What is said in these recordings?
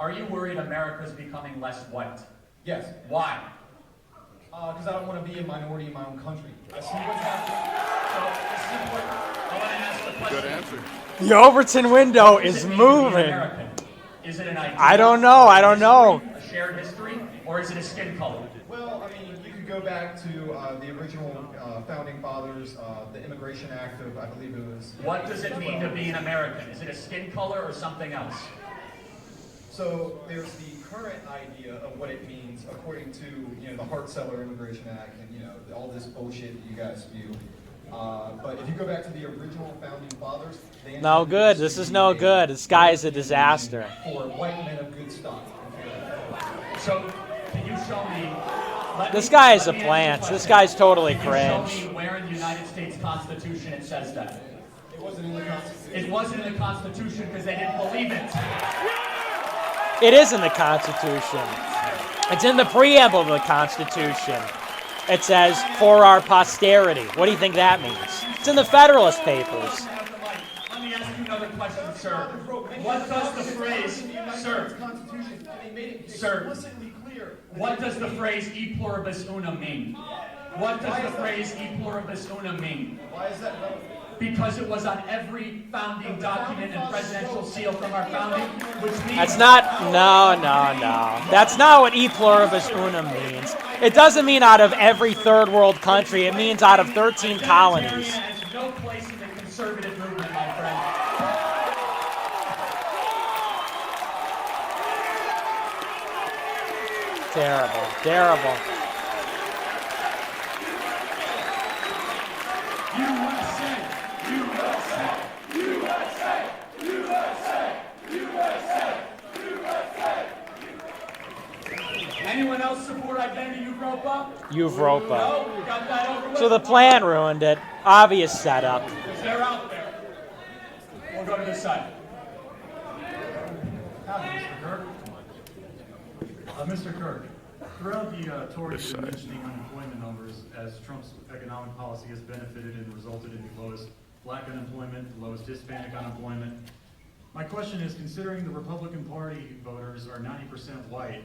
Are you worried America's becoming less white? Yes. Why? Because I don't want to be a minority in my own country. I see what's happening. I want to ask the question. Good answer. The Overton window What does is it mean to be an moving. American? Is it an idea? I don't know. I don't know. A shared history? Or is it a skin color? Well, I mean, you could go back to the original founding fathers, the Immigration Act of, I believe it was... What does it mean to be an American? Is it a skin color or something else? So there's the current idea of what it means according to, the Hart-Celler Immigration Act and, all this bullshit that you guys spew. But if you go back to the original founding fathers, they No good. This is no good. This guy is a disaster. For white men of good stock. So, can you show me... This guy is a plant. This guy's totally Can cringe. you show me where in the United States Constitution it says that? It wasn't in the Constitution. It wasn't in the Constitution because they didn't believe it. It is in the Constitution. It's in the preamble of the Constitution. It says, for our posterity. What do you think that means? It's in the Federalist Papers. Let me ask you another question, sir. What does the phrase, what does the phrase e pluribus unum mean? What does the phrase e pluribus unum mean? Why is that relevant? Because it was on every founding document and presidential seal from our founding, which means... That's not, no. That's not what e pluribus unum means. It doesn't mean out of every third world country. It means out of 13 colonies. Has no place in the conservative movement, my friend. Terrible, terrible. USA, USA, USA, USA, USA, USA. Anyone else support identity Groyper? Groyper. No, got that over with. So the plan ruined it. Obvious setup. Because they're out there. We'll go to this side. Hi, Mr. Kirk. Mr. Kirk, throughout the Tories have been mentioning unemployment numbers as Trump's economic policy has benefited and resulted in the lowest black unemployment, the lowest Hispanic unemployment. My question is, considering the Republican Party voters are 90% white,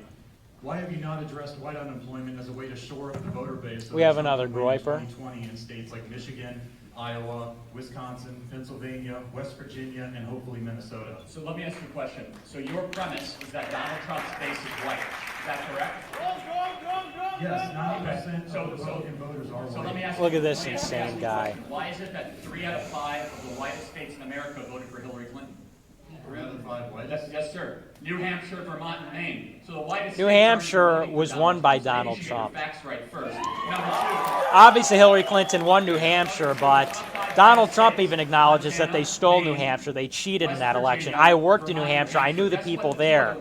why have you not addressed white unemployment as a way to shore up the voter base? We have another Groyper. 2020 in states like Michigan, Iowa, Wisconsin, Pennsylvania, West Virginia, and hopefully Minnesota. So let me ask you a question. So your premise is that Donald Trump's base is white. Is that correct? Yes, 90% of Republican voters are white. So let me ask Look you, at this let me ask insane you a guy. question. Why is it that 3 out of 5 of the whitest states in America voted for Hillary Clinton? 3 out of 5 white? Yes, sir. New Hampshire, Vermont, and Maine. So the whitest New states Hampshire are voting for was Donald won by Trump. So maybe Donald you should get your Trump. Facts right first. Number 2. Obviously, Hillary Clinton won New Hampshire, but Donald Trump even acknowledges that they stole New Hampshire. They cheated in that election. I worked in New Hampshire. I knew the people there.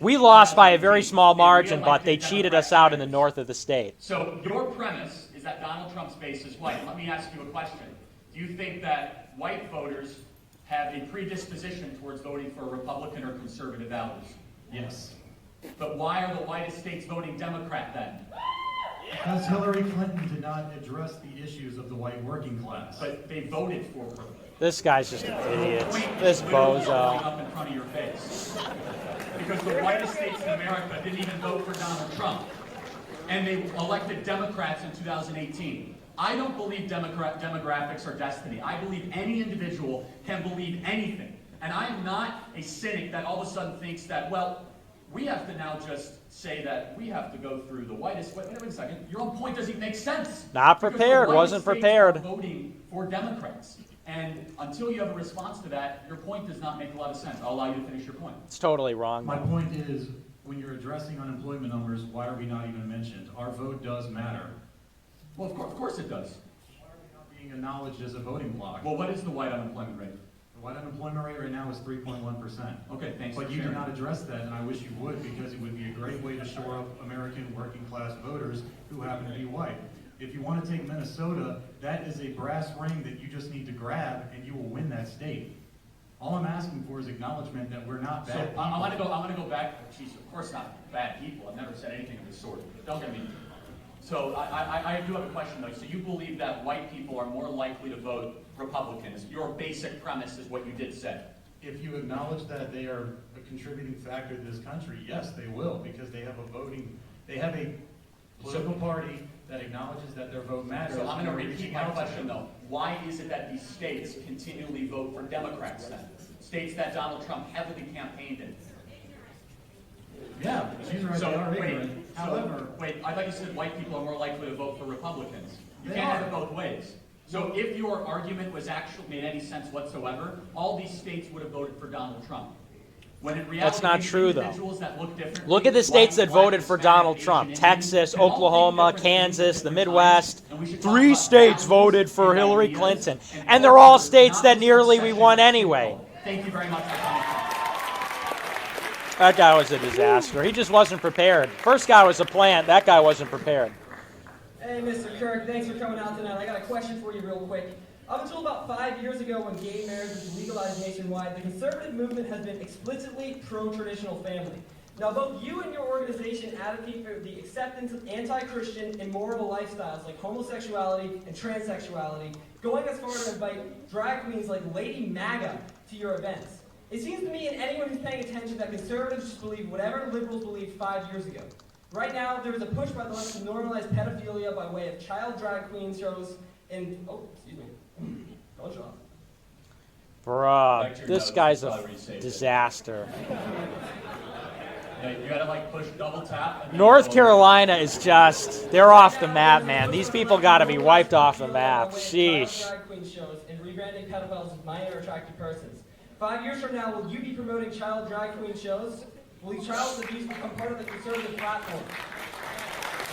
We lost by a very small margin, but they cheated us out in the north of the state. So your premise is that Donald Trump's base is white. Let me ask you a question. Do you think that white voters have a predisposition towards voting for Republican or conservative values? Yes. But why are the whitest states voting Democrat then? Because Hillary Clinton did not address the issues of the white working class. But they voted for her. This guy's just an idiot. This Literally bozo. up in front of your face. Because the whitest states in America didn't even vote for Donald Trump. And they elected Democrats in 2018. I don't believe demographics are destiny. I believe any individual can believe anything. And I'm not a cynic that all of a sudden thinks that, well, we have to now just say that we have to go through the whitest. Wait a second. Your own point doesn't even make sense. Not Because the prepared. whitest Wasn't states prepared. are voting for Democrats. And until you have a response to that, your point does not make a lot of sense. I'll allow you to finish your point. It's totally wrong. My point is, when you're addressing unemployment numbers, why are we not even mentioned? Our vote does matter. Well, of course it does. Why are we not being acknowledged as a voting bloc? Well, what is the white unemployment rate? The white unemployment rate right now is 3.1%. Okay, thanks But for you do sharing. not address that, and I wish you would, because it would be a great way to shore up American working class voters who happen to be white. If you want to take Minnesota, that is a brass ring that you just need to grab, and you will win that state. All I'm asking for is acknowledgement that we're not bad So people. I want to go back. Geez, of course not bad people. I've never said anything of the sort. Don't get me. So I do have a question though. So you believe that white people are more likely to vote Republicans? Your basic premise is what you did say. If you acknowledge that they are contributing factor to this country? Yes, they will, because they have a political party that acknowledges that their vote matters. So I'm going to repeat my question, though. Why is it that these states continually vote for Democrats then? States that Donald Trump heavily campaigned in. Yeah, she's right. So They are wait, ignorant. However, I thought you said white people are more likely to vote for Republicans. You They can't have are. it both ways. So if your argument was actually made any sense whatsoever, all these states would have voted for Donald Trump. When in reality, That's not these true, though. individuals that look differently, Look at the states that white, voted for Hispanic, Donald Asian, Trump. Indian, Texas, can all think Oklahoma, differently at Kansas, the different Midwest. times, and we should talk 3 about states values voted for and Hillary ideas Clinton. and And they're all focus, states not that the nearly we succession won of anyway. people. Thank you very much for coming. That guy was a disaster. He just wasn't prepared. First guy was a plant. That guy wasn't prepared. Hey, Mr. Kirk, thanks for coming out tonight. I got a question for you real quick. Up until about 5 years ago when gay marriage was legalized nationwide, the conservative movement has been explicitly pro-traditional family. Now, both you and your organization advocate for the acceptance of anti-Christian, immoral lifestyles like homosexuality and transsexuality, going as far to invite drag queens like Lady MAGA to your events. It seems to me and anyone who's paying attention that conservatives just believe whatever liberals believed 5 years ago. Right now, there is a push by the left to normalize pedophilia by way of child drag queen shows and, don't show off. Bruh, this guy's a disaster. Yeah, you gotta like push double tap. And North Carolina is just, they're off the map, man. These people gotta be wiped off the map. Sheesh. Drag queen shows and rebranding pedophiles as minor attractive persons. 5 years from now, will you be promoting child drag queen shows? Will these child abuse become part of the conservative platform?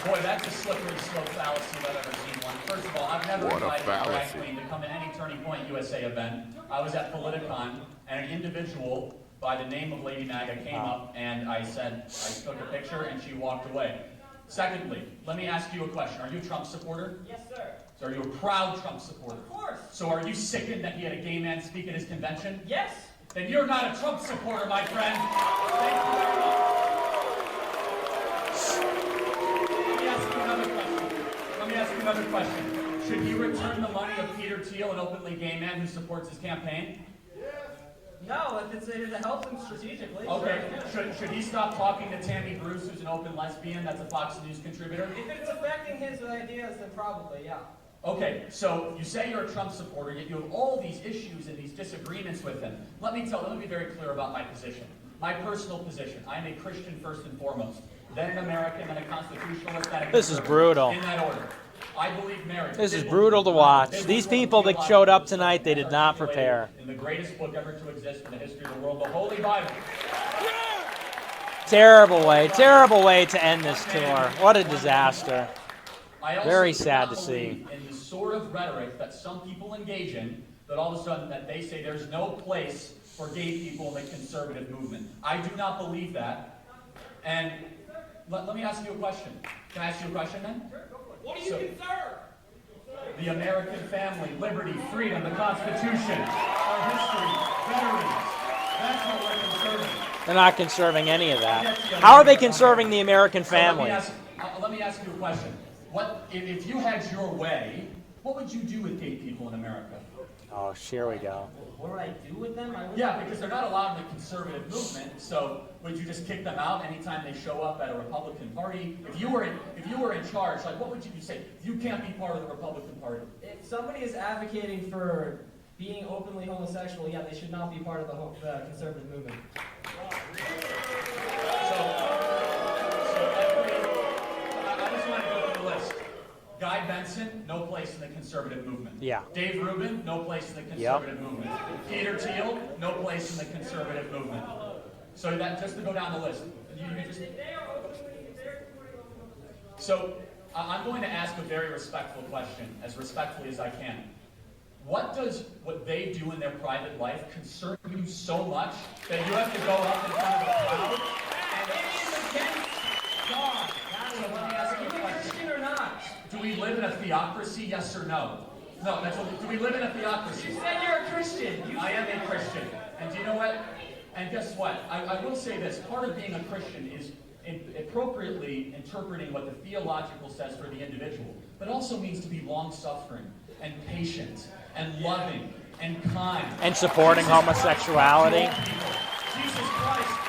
Boy, that's a slippery slope fallacy if I've ever seen one. First of all, I've never What a invited a drag fallacy. queen to come to any Turning Point USA event. I was at Politicon, and an individual by the name of Lady MAGA came up, and I took a picture, and she walked away. Secondly, let me ask you a question. Are you a Trump supporter? Yes, sir. So are you a proud Trump supporter? Of course. So are you sickened that he had a gay man speak at his convention? Yes. Then you're not a Trump supporter, my friend. Thank you very much. Let me ask you another question. Should he return the money of Peter Thiel, an openly gay man who supports his campaign? No, if it helps him strategically. Okay. Sure. Should he stop talking to Tammy Bruce, who's an open lesbian that's a Fox News contributor? If it's affecting his ideas, then probably, yeah. Okay, so you say you're a Trump supporter, yet you have all these issues and these disagreements with him. Let me be very clear about my position. My personal position. I am a Christian first and foremost, then an American, then a constitutionalist, then a This is conservative. brutal. In that order. I believe marriage. This is brutal to watch. These people that showed up tonight, they did not prepare. In the greatest book ever to exist in the history of the world, the Holy Bible. Terrible way to end this tour. What a disaster. I also Very do sad not to see. believe in the sort of rhetoric that some people engage in, that all of a sudden that they say there's no place for gay people in the conservative movement. I do not believe that. And let me ask you a question. Can I ask you a question then? What do you conserve? The American family, liberty, freedom, the Constitution, our history, veterans. That's what we're conserving. They're not conserving any of that. How are they conserving the American family? Let me ask you a question. What if you had your way? What would you do with gay people in America? Oh, here we go. What would I do with them? Yeah, because they're not allowed in the conservative movement. So would you just kick them out anytime they show up at a Republican Party? If you were in charge, like what would you say? You can't be part of the Republican Party. If somebody is advocating for being openly homosexual, yeah, they should not be part of the conservative movement. I just want to go through the list. Guy Benson, no place in the conservative movement. Yeah. Dave Rubin, no place in the conservative movement. Peter Thiel, no place in the conservative movement. So that just to go down the list. So I'm going to ask a very respectful question, as respectfully as I can. What does what they do in their private life concern you so much that you have to go up in front of a crowd and against God? So let me ask you a question. Christian or not? Do we live in a theocracy, yes or no? No, that's what, do we live in a theocracy? You said you're a Christian. I am a Christian. And do you know what? And guess what? I will say this. Part of being a Christian is appropriately interpreting what the theological says for the individual, but also means to be long-suffering and patient and loving and kind. And supporting homosexuality. Jesus Christ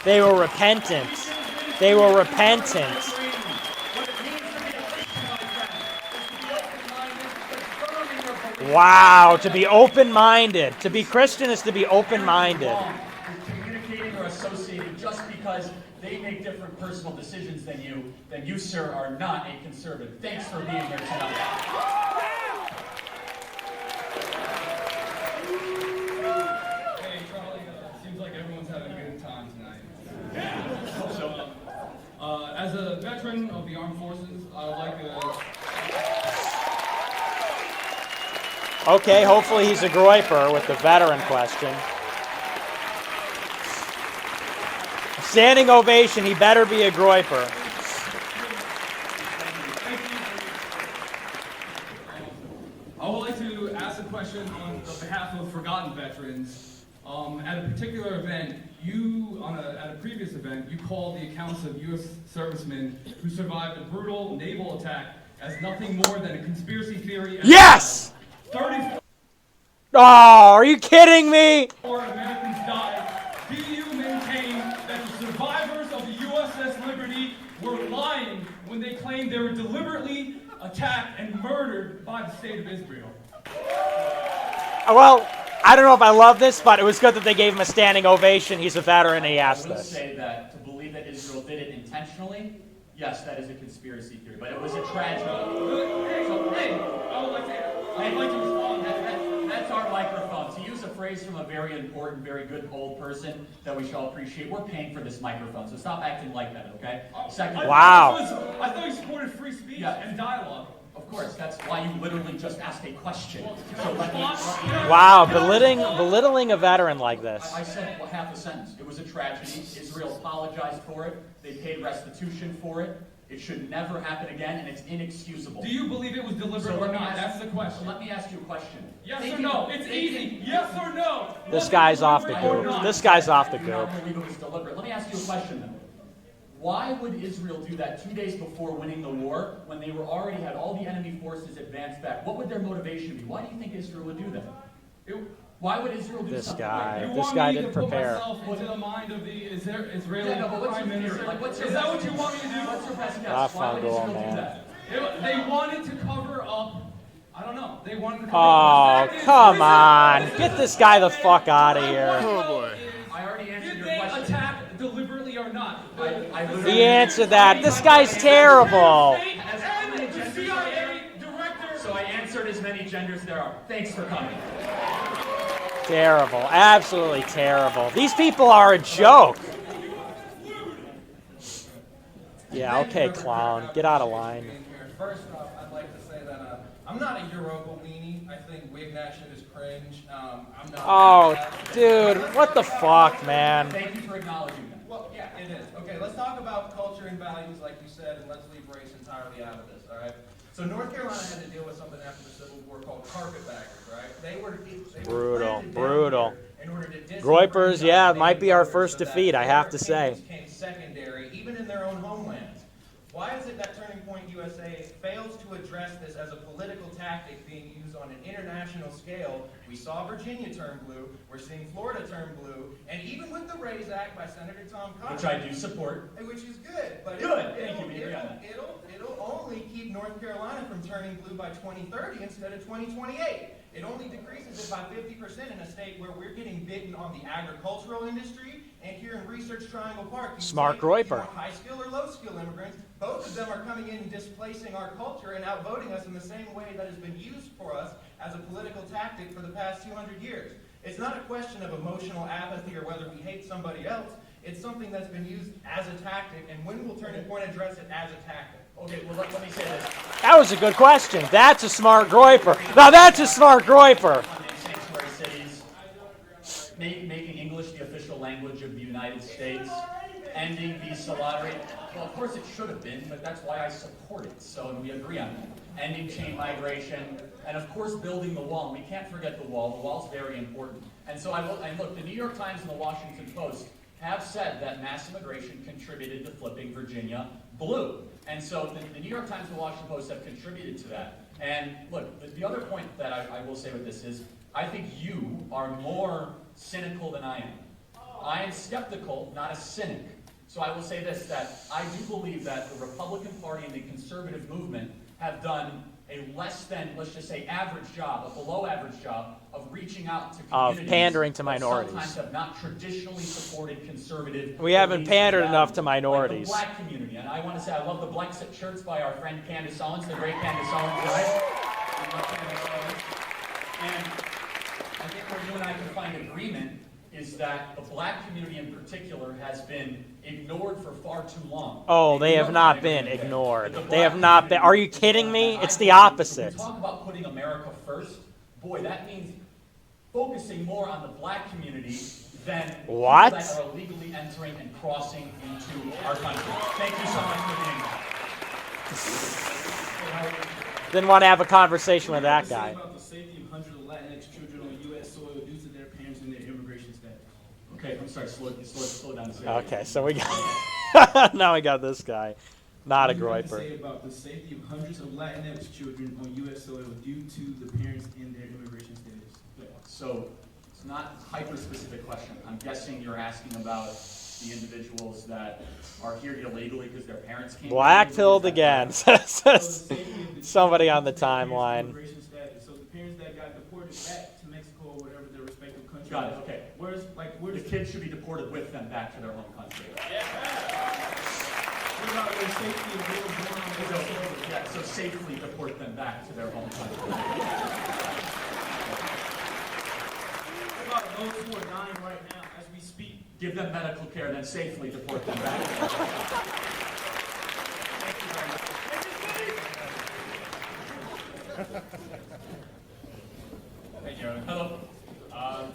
They were repentant. They were repentant. Wow, to be open-minded. To be Christian is to be open-minded. Communicating or associating just because they make different personal decisions than you, sir, are not a conservative. Thanks for being here tonight. Hey, Charlie, seems like everyone's having a good time tonight. So, as a veteran of the armed forces, I would like to... Okay, hopefully he's a Groyper with the veteran question. Standing ovation, he better be a Groyper. I would like to ask a question on behalf of forgotten veterans. At a particular event, at a previous event, you called the accounts of U.S. servicemen who survived a brutal naval attack as nothing more than a conspiracy theory. Yes! 34 Oh, are you kidding me? Americans died. Do you maintain that the survivors of the USS Liberty were lying when they claimed they were deliberately attacked and murdered by the state of Israel? Well, I don't know if I love this, but it was good that they gave him a standing ovation. He's a veteran and he asked I will this. say that to believe that Israel did it intentionally, yes, that is a conspiracy theory, but it was a tragedy. I would like to respond. That's our microphone. To use a phrase from a very important, very good old person that we should all appreciate, we're paying for this microphone, so stop acting like that, okay? Second, Wow. I thought you supported free speech and dialogue. Of course, that's why you literally just asked a question. So let me, Wow, belittling a veteran like this. I said half a sentence. It was a tragedy. Israel apologized for it. They paid restitution for it. It should never happen again, and it's inexcusable. Do you believe it was deliberate or not? That's the question. Let me ask you a question. Yes or no? It's easy. Yes or no? This guy's off the goop. This guy's off the I do goop. not believe it was deliberate. Let me ask you a question then. Why would Israel do that 2 days before winning the war when they were already had all the enemy forces advanced back? What would their motivation be? Why do you think Israel would do that? Why would Israel do This something guy. like This guy didn't prepare. You want me to put myself into the mind of the Israeli Yeah, no, but what's prime your minister? theory? Like, what's your Is that best what you guess? want me to do? What's your best guess? Rough Why would on Israel goal, do man. that? They wanted to cover up. I don't know. They wanted to cover Oh, up. The fact is, come listen, on. listen, Get this guy the fuck out of my here. point, Oh, boy. I already answered Did your they question. attack deliberately or not? I literally- He answered that. This guy's terrible. And the CIA director. So I answered as many genders there are. Thanks for coming. Terrible. Absolutely terrible. These people are a joke. Yeah, okay, clown. Get out of line. First off, I'd like to say that I'm not a Europa weenie. I think wignat shit is cringe. I'm not. Oh, dude. What the fuck, man? Thank you for acknowledging that. Well, yeah, it is. Okay, let's talk about culture and values, like you said, and let's leave race entirely out of this. All right. So North Carolina had to deal with something after the Civil War called carpetbaggers, right? They were Brutal, planted down brutal. here in order to disenfranchise Groypers, yeah, it might be our native first voters so defeat, that I have to their say. opinions came secondary, even in their own homelands. Why is it that Turning Point USA fails to address this as a political tactic being used on an international scale? We saw Virginia turn blue, we're seeing Florida turn blue, and even with the RAISE Act by Senator Tom Cotton, Which I do support. which is good, but Good, thank you, we agree on that. it'll only keep North Carolina from turning blue by 2030 instead of 2028. It only decreases it by 50% in a state where we're getting bitten on the agricultural industry, and here in Research Triangle Park, you Smart say Groyper. you want high skill or low skill immigrants. Both of them are coming in and displacing our culture and outvoting us in the same way that has been used for us as a political tactic for the past 200 years. It's not a question of emotional apathy or whether we hate somebody else. It's something that's been used as a tactic, and when will Turning Point address it as a tactic? Okay, well, let me say this. That was a good question. That's a smart Groyper. Now that's a smart Groyper. Sanctuary cities, making English the official language of the United States, ending visa lottery. Well, of course it should have been, but that's why I support it. So, and we agree on that. Ending chain migration, and of course building the wall. And we can't forget the wall. The wall's very important. And so and look, the New York Times and the Washington Post have said that mass immigration contributed to flipping Virginia blue. And so the New York Times and the Washington Post have contributed to that. And look, the other point that I will say with this is, I think you are more cynical than I am. I am skeptical, not a cynic. So I will say this, that I do believe that the Republican Party and the conservative movement have done a less than, let's just say, average job, a below average job of reaching out to communities Of pandering to that minorities. sometimes have not traditionally supported conservative. We haven't beliefs pandered and enough to values, minorities. Like the black community. And I want to say I love the black shirts by our friend Candace Owens, the great Candace Owens, right? We love Candace Owens. And I think where you and I can find agreement is that the black community in particular has been ignored for far too long. Oh, they have not been ignored. They have not been. Are you kidding me? It's the opposite. When we talk about putting America first, boy, that means focusing more on the black community than What? people that are illegally entering and crossing into our country. Thank you so much for being here. Didn't want to have a conversation with that guy. About the safety of hundreds of Latinx children on U.S. soil due to their parents and their immigration status. Okay, I'm sorry, slow down. Okay, so we got now we got this guy, not a What do you have to Groyper. say about the safety of hundreds of Latinx children on U.S. soil due to the parents and their immigration status? So it's not a hyper-specific question. I'm guessing you're asking about the individuals that are here illegally because their parents came. Black-pilled again, says So the safety of the somebody children on the due to their parents' timeline. immigration status. So the parents that got deported back to Mexico or whatever their respective country. Got it, okay. Where's The kids should be deported with them back to their home country. what about the safety of little born on So, U.S. soil? yeah, so safely deport them back to their home country. What about those who are dying right now as we speak? Give them medical care, then safely deport them back. Thank you very much. Hey, Joe. Hello.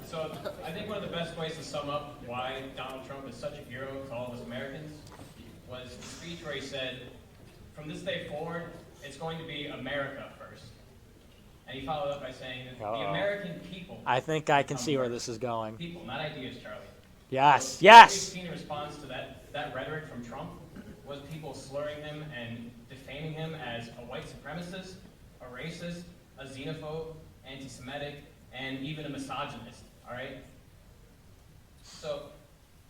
So I think one of the best ways to sum up why Donald Trump is such a hero to all of us Americans was the speech where he said, from this day forward, it's going to be America first. And he followed up by saying that the Uh-oh. American people, I think I can see where this is going. people, not ideas, Charlie. Yes, What yes. we've seen in response to that rhetoric from Trump was people slurring him and defaming him as a white supremacist, a racist, a xenophobe, anti-Semitic, and even a misogynist, all right? So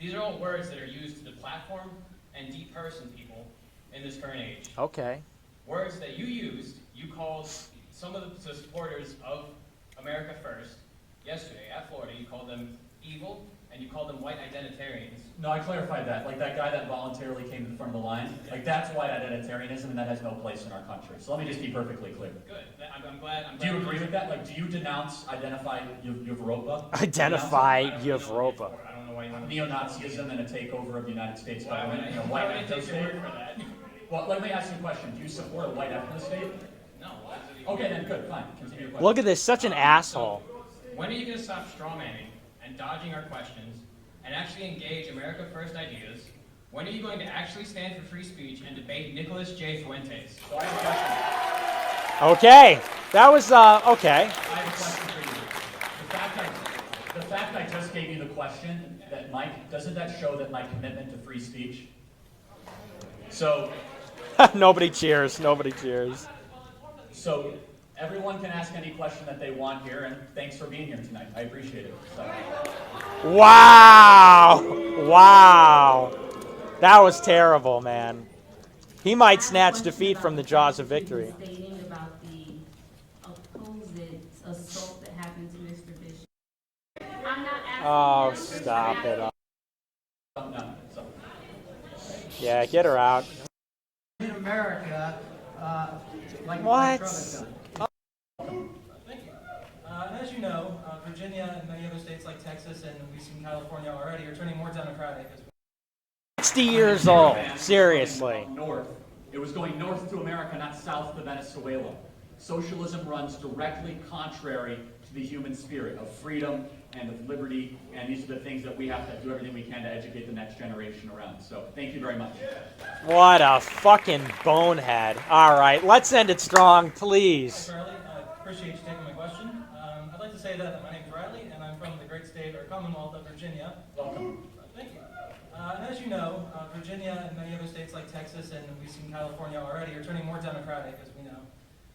these are all words that are used to deplatform and deperson people in this current age. Okay. Words that you used, you called some of the supporters of America First yesterday at Florida, you called them evil, and you called them white identitarians. No, I clarified that. Like that guy that voluntarily came to the front of the line, like that's white identitarianism, and that has no place in our country. So let me just be perfectly clear. Good. I'm glad. Do you agree with that? Like, do you denounce, identify Europa? Identify I don't know Europa. I don't know why you want to. Neo-Nazism and a takeover of the United States Why would government, I, you know, why white would I take your ethno-state? word for that? Well, let me ask you a question. Do you support a white ethno-state? No. Okay, then good, fine. Continue your question. Look at this, such an asshole. When are you going to stop strawmanning and dodging our questions and actually engage America First ideas? When are you going to actually stand for free speech and debate Nicholas J. Fuentes? So I have a question. Okay, that was okay. I have a question for you. The fact I just gave you the question, that Mike, doesn't that show that my commitment to free speech? So, Nobody cheers. Nobody cheers. so everyone can ask any question that they want here, and thanks for being here tonight. I appreciate it. So. Wow! Wow! That was terrible, man. He might snatch defeat from the jaws of victory. Stating about the supposed assault that happened to Mr. Bishop. I'm not asking Oh, them for stop it. No, so. Yeah, get her out. In America, like What? Trump has done. Thank you. And as you know, Virginia and many other states like Texas and we've seen California already are turning more democratic. 60 years old. Seriously. North. It was going north to America, not south to Venezuela. Socialism runs directly contrary to the human spirit of freedom and of liberty, and these are the things that we have to do everything we can to educate the next generation around. So, thank you very much. What a fucking bonehead. All right, let's end it strong, please. Riley, I appreciate you taking my question. I'd like to say that my name is Riley, and I'm from the great state or Commonwealth of Virginia. Welcome. Thank you. And as you know, Virginia and many other states like Texas and we've seen California already are turning more democratic, as we know.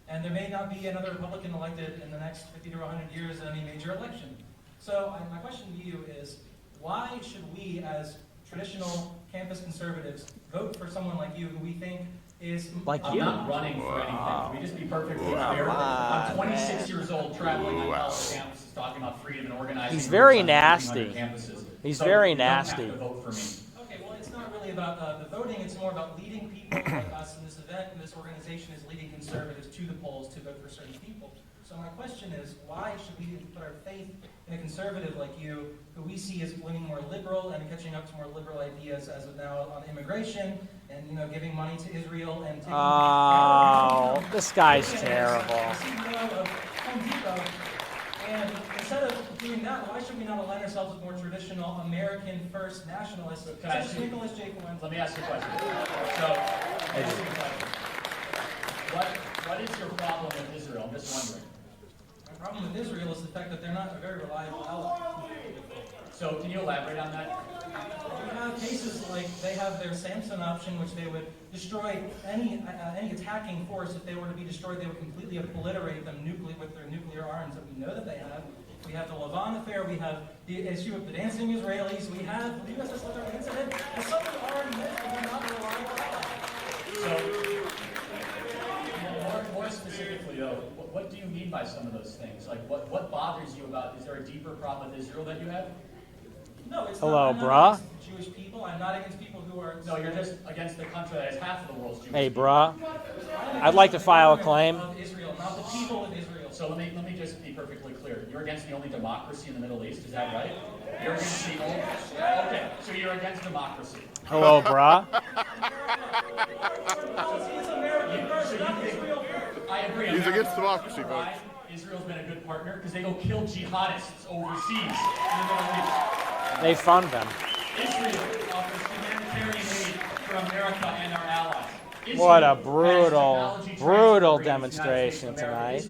And there may not be another Republican elected in the next 50 to 100 years in any major election. So my question to you is, why should we, as traditional campus conservatives, vote for someone like you who we think is... I'm not running for anything. Can we just be perfectly clear? I'm 26 years old, traveling on college campuses, talking about freedom and organizing. He's very groups on nasty. 1,500 campuses. He's So very you don't have nasty. to vote for me. Okay, well, it's not really about the voting. It's more about leading people like us in this event, and this organization is leading conservatives to the polls to vote for certain people. So my question is, why should we put our faith in a conservative like you, who we see as leaning more liberal and catching up to more liberal ideas as of now on immigration and, you know, giving money to Israel and taking... Oh, this guy's terrible. The CEO of Home Depot. And instead of doing that, why should we not align ourselves with more traditional American first nationalists such as Nicholas J. Cohen? Let me ask you a question. So, let me ask you a question. What is your problem with Israel? I'm just wondering. My problem with Israel is the fact that they're not a very reliable ally. So, can you elaborate on that? We have cases like they have their Samson option, which they would destroy any attacking force. If they were to be destroyed, they would completely obliterate them with their nuclear arms that we know that they have. We have the Levant affair. We have the issue of the dancing Israelis. We have the USS Letter incident. And some of them already know that they're not a reliable ally. So, more specifically though, what do you mean by some of those things? Like, what bothers you about? Is there a deeper problem with Israel that you have? No, it's Hello, not. I'm bruh. not against Jewish people. I'm not against people who are... No, you're just against the country that has half of the world's Jewish Hey, people. bruh. I'd like to file a claim. Of Israel, not the people of Israel. So let me just be perfectly clear. You're against the only democracy in the Middle East, is that right? You're against the only... Okay, so you're against democracy. Hello, bruh. I agree. He's against democracy, folks. Israel's been a good partner because they go kill jihadists overseas in the Middle East. They fund them. Israel offers humanitarian aid for America and our allies. What a Israel has brutal, technology brutal transfer agreements with the United States demonstration of America. tonight.